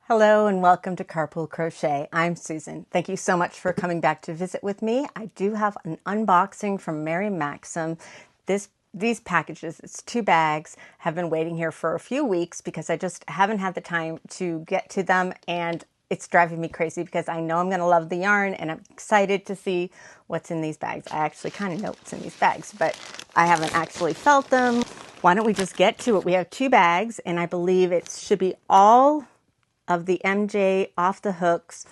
Hello and welcome to Carpool Crochet. I'm Susan. Thank you so much for coming back to visit with me. I do have an unboxing from Mary Maxim. These packages, it's 2 bags, have been waiting here for a few weeks because I just haven't had the time to get to them, and it's driving me crazy because I know I'm going to love the yarn and I'm excited to see what's in these bags. I actually kind of know what's in these bags, but I haven't actually felt them. Why don't we just get to it? We have 2 bags and I believe it should be all of the MJ Off the Hooks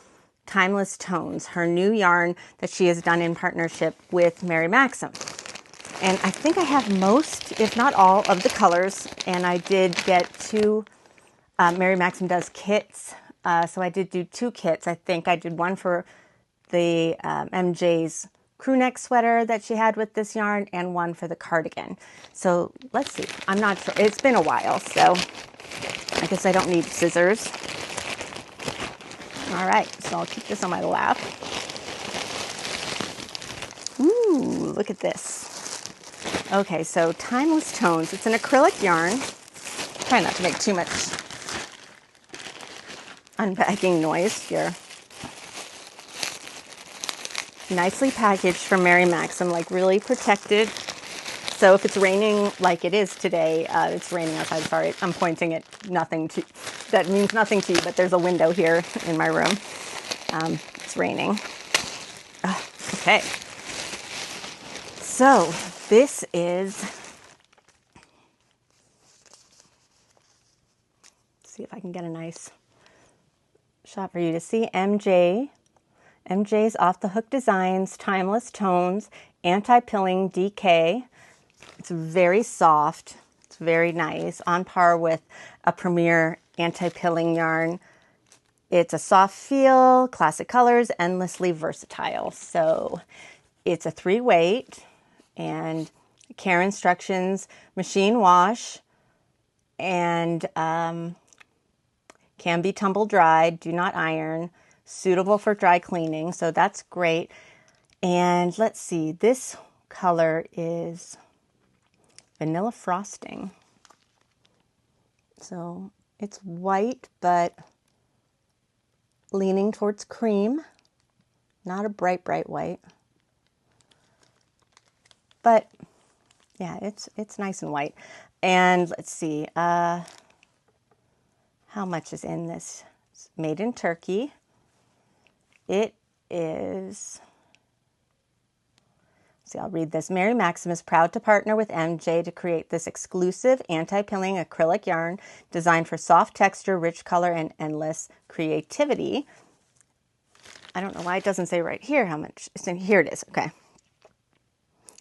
Timeless Tones, her new yarn that she has done in partnership with Mary Maxim. And I think I have most, if not all, of the colors, and I did get 2, Mary Maxim does kits, so I did do 2 kits. I think I did one for the MJ's crew neck sweater that she had with this yarn, and one for the cardigan. So let's see, I'm not sure, it's been a while, so I guess I don't need scissors. All right, so I'll keep this on my lap. Ooh, look at this. Okay, so Timeless Tones. It's an acrylic yarn. Try not to make too much unpacking noise here. Nicely packaged from Mary Maxim, like really protected. So if it's raining like it is today, it's raining outside, sorry, I'm pointing at nothing to, that means nothing to you, but there's a window here in my room. It's raining. Okay. So this is, let's see if I can get a nice shot for you to see. MJ's Off the Hook Designs, Timeless Tones, Anti-Pilling DK. It's very soft. It's very nice, on par with a Premier anti-pilling yarn. It's a soft feel, classic colors, endlessly versatile. So it's a 3 weight and care instructions, machine wash, and can be tumble dried, do not iron, suitable for dry cleaning. So that's great. And let's see, this color is Vanilla Frosting. So it's white, but leaning towards cream. Not a bright, bright white. But yeah, it's nice and white. And let's see, how much is in this? It's made in Turkey. It is, see, I'll read this. Mary Maxim is proud to partner with MJ to create this exclusive anti-pilling acrylic yarn designed for soft texture, rich color, and endless creativity. I don't know why it doesn't say right here how much it's in. Here it is. Okay.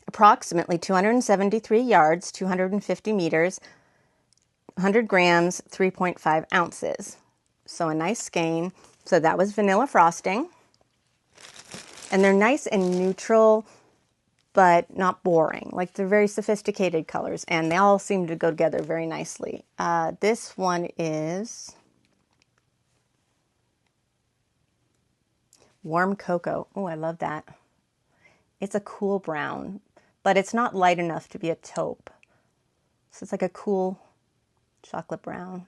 Approximately 273 yards, 250 meters, 100 grams, 3.5 ounces. So a nice skein. So that was Vanilla Frosting. And they're nice and neutral, but not boring. Like, they're very sophisticated colors, and they all seem to go together very nicely. This one is Warm Cocoa. Oh, I love that. It's a cool brown, but it's not light enough to be a taupe. So it's like a cool chocolate brown.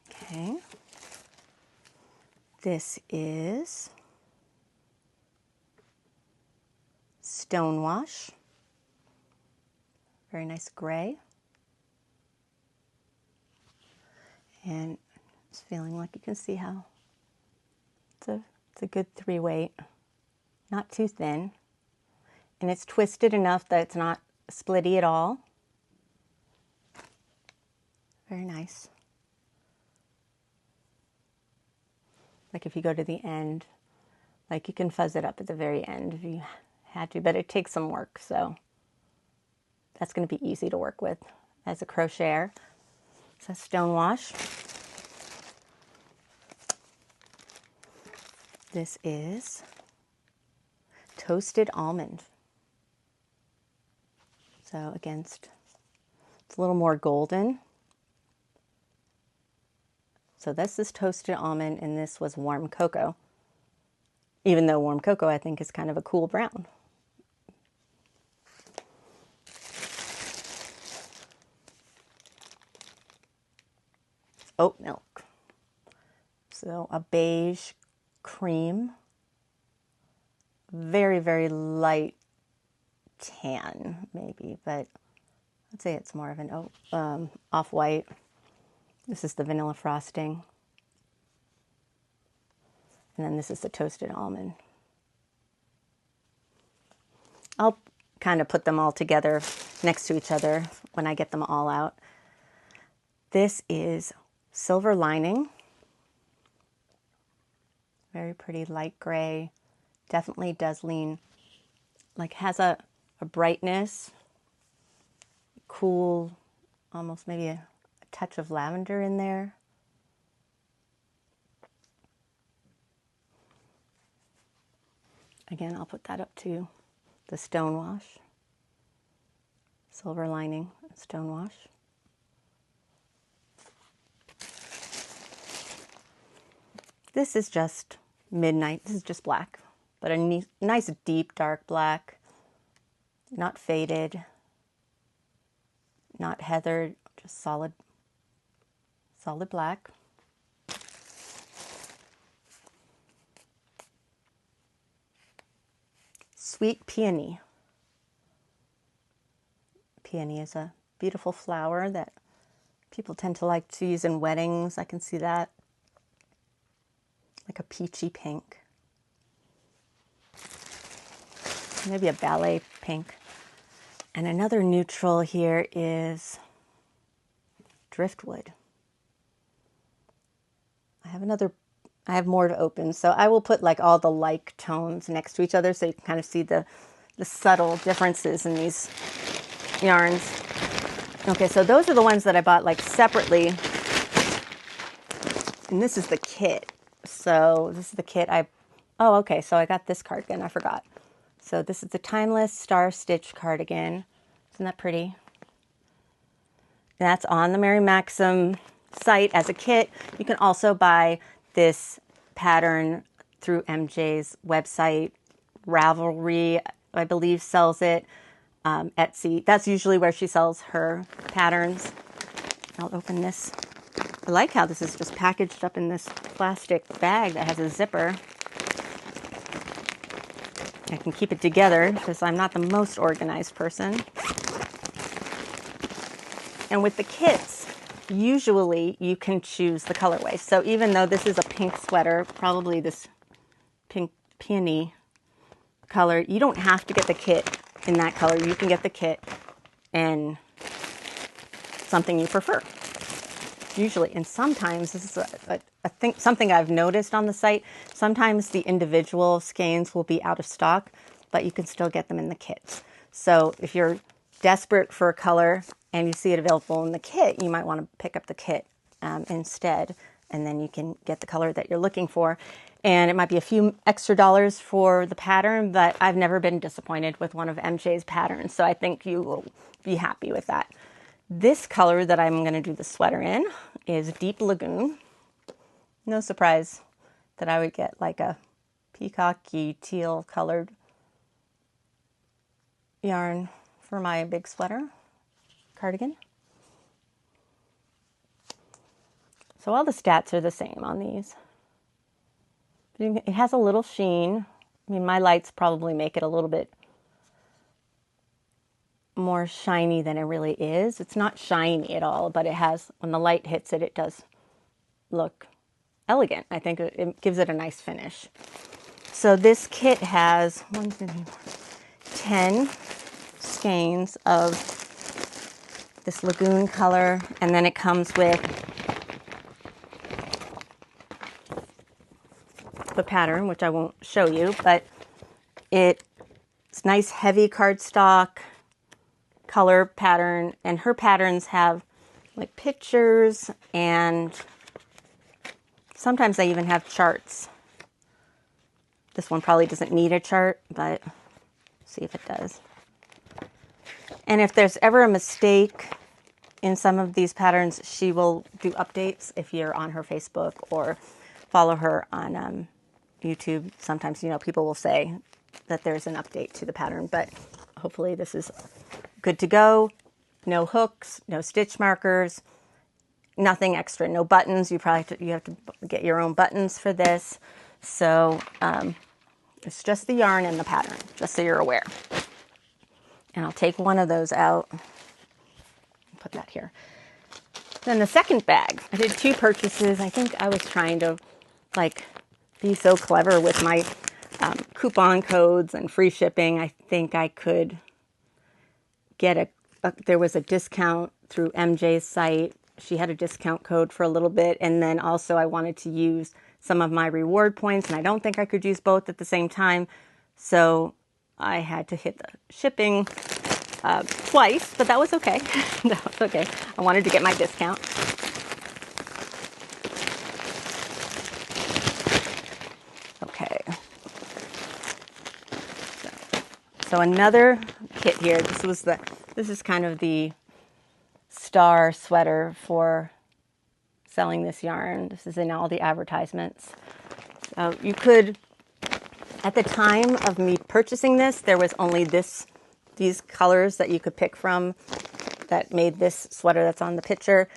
Okay. This is Stonewash. Very nice gray. And it's feeling like you can see how it's a good 3 weight. Not too thin. And it's twisted enough that it's not splitty at all. Very nice. Like if you go to the end, like you can fuzz it up at the very end if you had to, but it takes some work, so that's going to be easy to work with as a crocheter. So Stonewash. This is Toasted Almond. So it's a little more golden. So this is Toasted Almond, and this was Warm Cocoa. Even though Warm Cocoa, I think, is kind of a cool brown. oat milk. So a beige cream, very, very light tan maybe, but I'd say it's more of an off-white. This is the vanilla frosting. And then this is the toasted almond. I'll kind of put them all together next to each other when I get them all out. This is silver lining. Very pretty light gray. Definitely does lean, like has a brightness, cool, almost maybe a touch of lavender in there. Again, I'll put that up to the stonewash. Silver lining, stonewash. This is just midnight. This is just black, but a nice deep dark black, not faded, not heathered, just solid black. Sweet peony. Peony is a beautiful flower that people tend to like to use in weddings. I can see that. Like a peachy pink. Maybe a ballet pink. And another neutral here is driftwood. I have more to open, so I will put like all the like tones next to each other so you can kind of see the subtle differences in these yarns. Okay, so those are the ones that I bought like separately. And this is the kit. So this is the kit oh, okay, so I got this cardigan, I forgot. So this is the Timeless Star Stitch cardigan. Isn't that pretty? That's on the Mary Maxim site as a kit. You can also buy this pattern through MJ's website. Ravelry, I believe, sells it. Etsy, that's usually where she sells her patterns. I'll open this. I like how this is just packaged up in this plastic bag that has a zipper. I can keep it together because I'm not the most organized person. And with the kits, usually you can choose the colorway. So even though this is a pink sweater, probably this pink peony color, you don't have to get the kit in that color. You can get the kit in something you prefer. Usually, and sometimes, this is something I've noticed on the site, sometimes the individual skeins will be out of stock, but you can still get them in the kits. So if you're desperate for a color and you see it available in the kit, you might want to pick up the kit instead, and then you can get the color that you're looking for. And it might be a few extra dollars for the pattern, but I've never been disappointed with one of MJ's patterns, so I think you will be happy with that. This color that I'm going to do the sweater in is Deep Lagoon. No surprise that I would get like a peacocky teal colored yarn for my big sweater cardigan. So all the stats are the same on these. It has a little sheen. I mean, my lights probably make it a little bit more shiny than it really is. It's not shiny at all, but it has, when the light hits it, it does look elegant. I think it gives it a nice finish. So this kit has 10 skeins of this lagoon color, and then it comes with the pattern, which I won't show you, but it's nice heavy cardstock color pattern, and her patterns have like pictures, and sometimes they even have charts. This one probably doesn't need a chart, but see if it does. And if there's ever a mistake in some of these patterns, she will do updates if you're on her Facebook or follow her on YouTube. Sometimes, people will say that there's an update to the pattern, but hopefully this is good to go. No hooks, no stitch markers, nothing extra, no buttons. You have to get your own buttons for this. So it's just the yarn and the pattern, just so you're aware. And I'll take one of those out, put that here. Then the second bag, I did 2 purchases. I think I was trying to like be so clever with my coupon codes and free shipping. I think I could get there was a discount through MJ's site. She had a discount code for a little bit. And then also I wanted to use some of my reward points, and I don't think I could use both at the same time. So I had to hit the shipping twice, but that was okay. That was okay. I wanted to get my discount. Okay. So another kit here. This is kind of the star sweater for selling this yarn. This is in all the advertisements. So you could, at the time of me purchasing this, there was only these colors that you could pick from that made this sweater that's on the picture.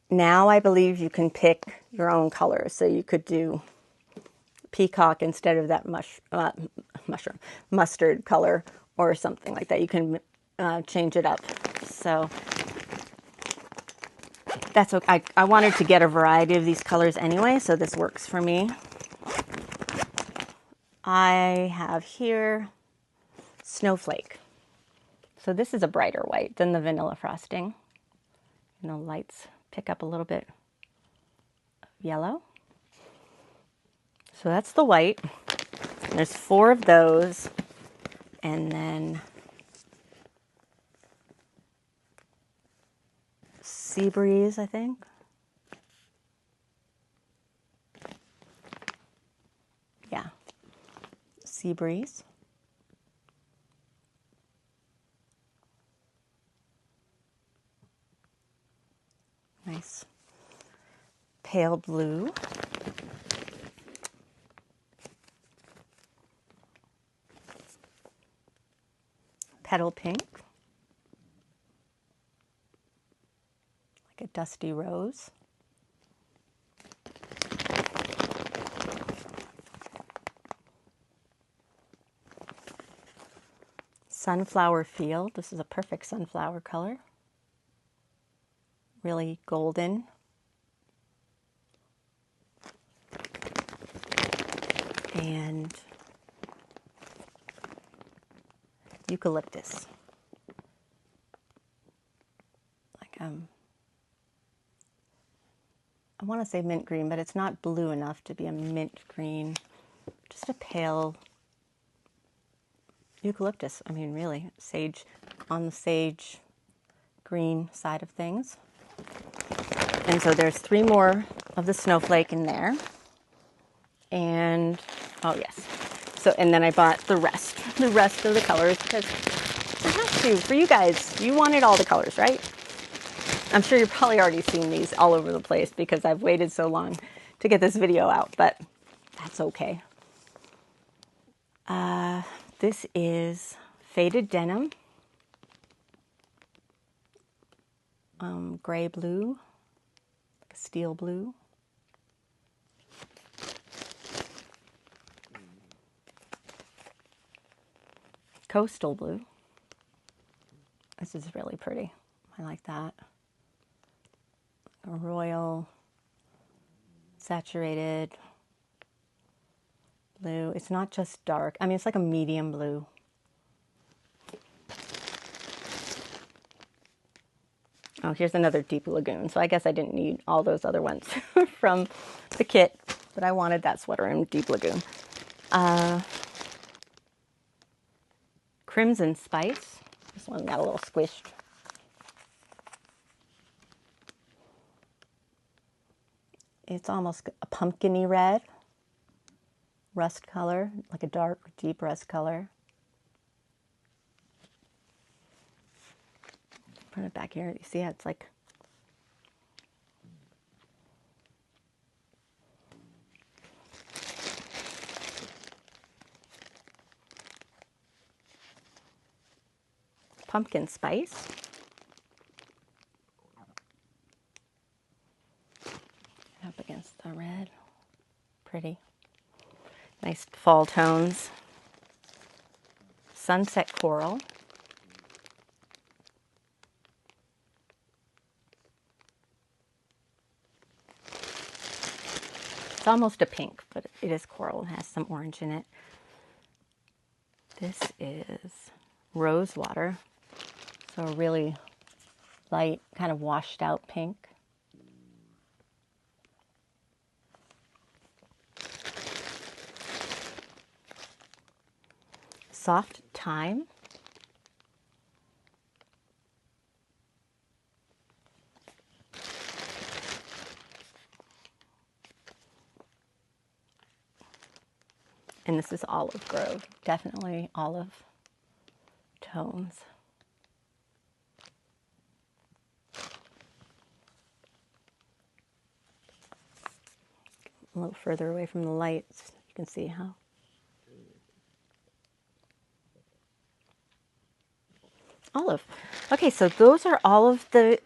Now I believe you can pick your own colors. So you could do peacock instead of that mustard color or something like that. You can change it up. So that's okay. I wanted to get a variety of these colors anyway, so this works for me. I have here Snowflake. So this is a brighter white than the vanilla frosting. And the lights pick up a little bit of yellow. So that's the white. There's 4 of those. And then Sea Breeze, I think. Yeah. Sea Breeze. Nice. Pale blue. Petal pink. Like a dusty rose. Sunflower Field. This is a perfect sunflower color. Really golden. And eucalyptus. Like I want to say mint green, but it's not blue enough to be a mint green. Just a pale eucalyptus. I mean, really, sage, on the sage green side of things. And so there's 3 more of the snowflake in there. And, oh yes. So, and then I bought the rest of the colors because I have to. For you guys, you wanted all the colors, right? I'm sure you've probably already seen these all over the place because I've waited so long to get this video out, but that's okay. This is faded denim, gray blue, like a steel blue. Coastal blue. This is really pretty. I like that. A royal, saturated blue. It's not just dark. I mean, it's like a medium blue. Oh, here's another deep lagoon. So I guess I didn't need all those other ones from the kit, but I wanted that sweater in deep lagoon. Crimson Spice. This one got a little squished. It's almost a pumpkin-y red. Rust color, like a dark, deep rust color. Put it back here. You see how it's like pumpkin spice. up against the red. Pretty. Nice fall tones. Sunset coral. It's almost a pink, but it is coral. It has some orange in it. This is rose water. So a really light, kind of washed out pink. Soft thyme. And this is Olive Grove, definitely olive tones. A little further away from the lights, you can see how. Olive. Okay, so those are all of the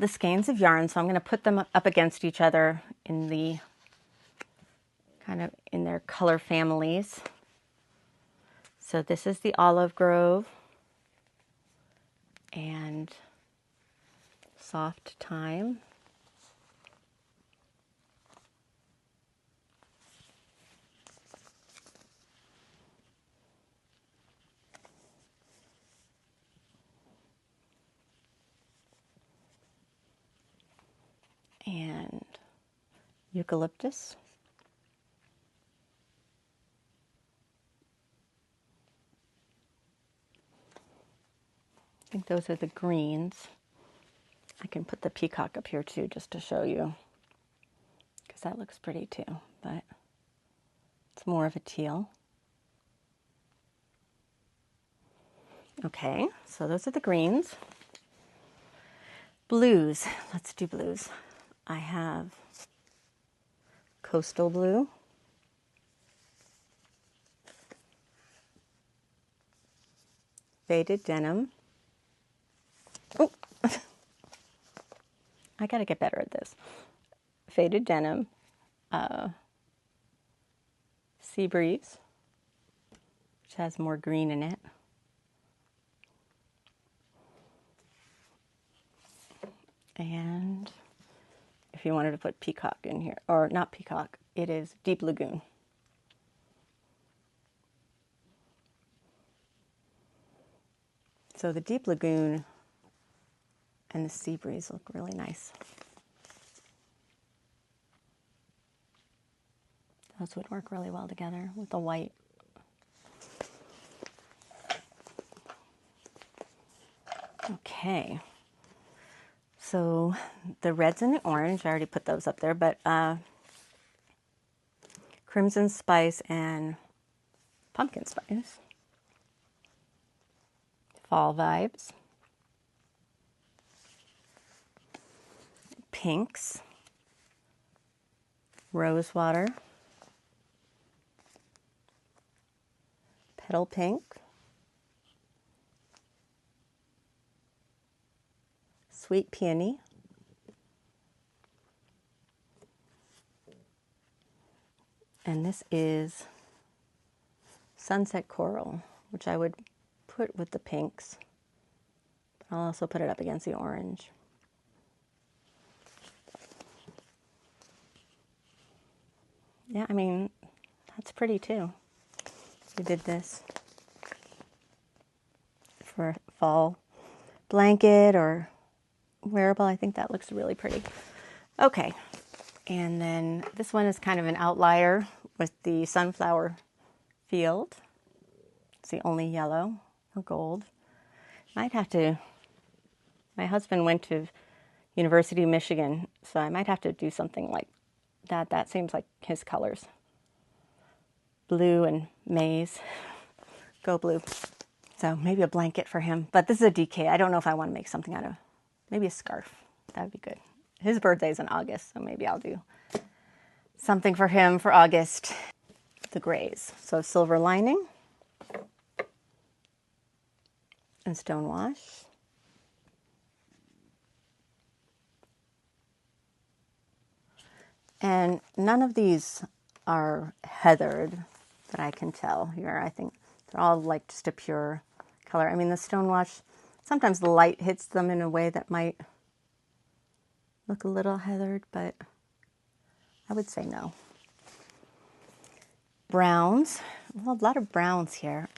skeins of yarn, so I'm going to put them up against each other in the kind of in their color families. So this is the Olive Grove and Soft Thyme. And Eucalyptus. I think those are the greens. I can put the peacock up here too, just to show you, because that looks pretty too, but it's more of a teal. Okay, so those are the greens. Blues, let's do blues. I have Coastal Blue, Faded Denim. Oh, I gotta get better at this. Faded Denim, Sea Breeze, which has more green in it. And if you wanted to put Peacock in here, or not Peacock, it is Deep Lagoon. So the Deep Lagoon and the Sea Breeze look really nice. Those would work really well together with the white. Okay. So the reds and the orange, I already put those up there, but Crimson Spice and Pumpkin Spice. Fall Vibes. Pinks. Rose Water. Petal Pink. Sweet Peony. And this is Sunset Coral, which I would put with the pinks. But I'll also put it up against the orange. Yeah, I mean, that's pretty too. We did this for fall blanket or wearable. I think that looks really pretty. Okay, and then this one is kind of an outlier with the sunflower field. It's the only yellow or gold. Might have to, my husband went to University of Michigan, so I might have to do something like that. That seems like his colors. Blue and maize. Go blue. So maybe a blanket for him. But this is a DK. I don't know if I want to make something out of, maybe a scarf. That would be good. His birthday's in August, so maybe I'll do something for him for August. The grays. So Silver Lining and Stonewash. And none of these are heathered that I can tell here. I think they're all like just a pure color. I mean, the stonewash, sometimes the light hits them in a way that might look a little heathered, but I would say no. Browns, well, a lot of browns here.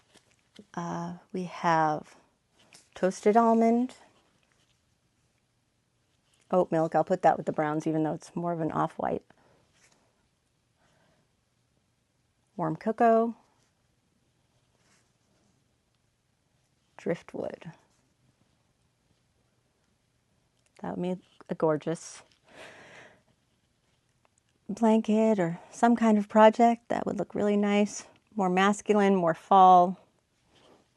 We have toasted almond, oat milk. I'll put that with the browns, even though it's more of an off-white. Warm cocoa, driftwood. That would be a gorgeous blanket or some kind of project. That would look really nice. More masculine, more fall.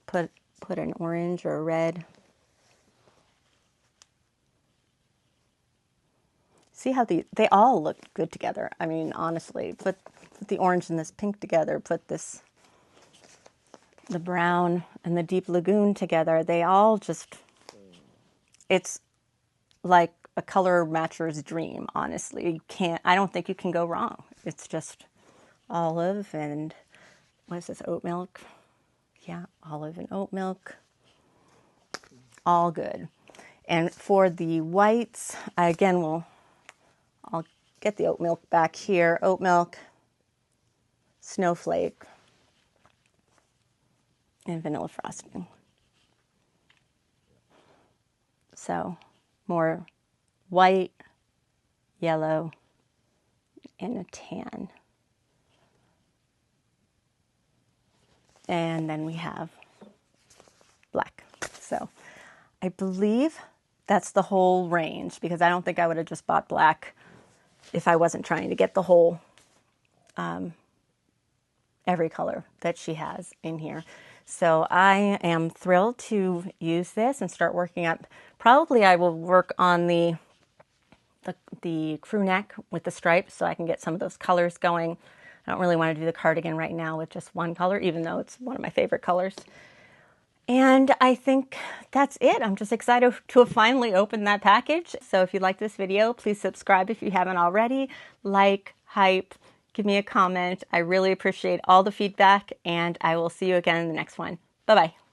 Put an orange or a red. See how they all look good together. I mean, honestly, put the orange and this pink together, put the brown and the deep lagoon together. They all just, it's like a color matcher's dream, honestly. I don't think you can go wrong. It's just olive and, what is this, oat milk? Yeah, olive and oat milk. All good. And for the whites, again, I'll get the oat milk back here. Oat milk, snowflake, and vanilla frosting. So more white, yellow, and a tan. And then we have black. So I believe that's the whole range, because I don't think I would have just bought black if I wasn't trying to get the whole, every color that she has in here. So I am thrilled to use this and start working up. Probably I will work on the crew neck with the stripes so I can get some of those colors going. I don't really want to do the cardigan right now with just one color, even though it's one of my favorite colors. And I think that's it. I'm just excited to have finally opened that package. So if you like this video, please subscribe if you haven't already. Like, hype, give me a comment. I really appreciate all the feedback, and I will see you again in the next one. Bye-bye.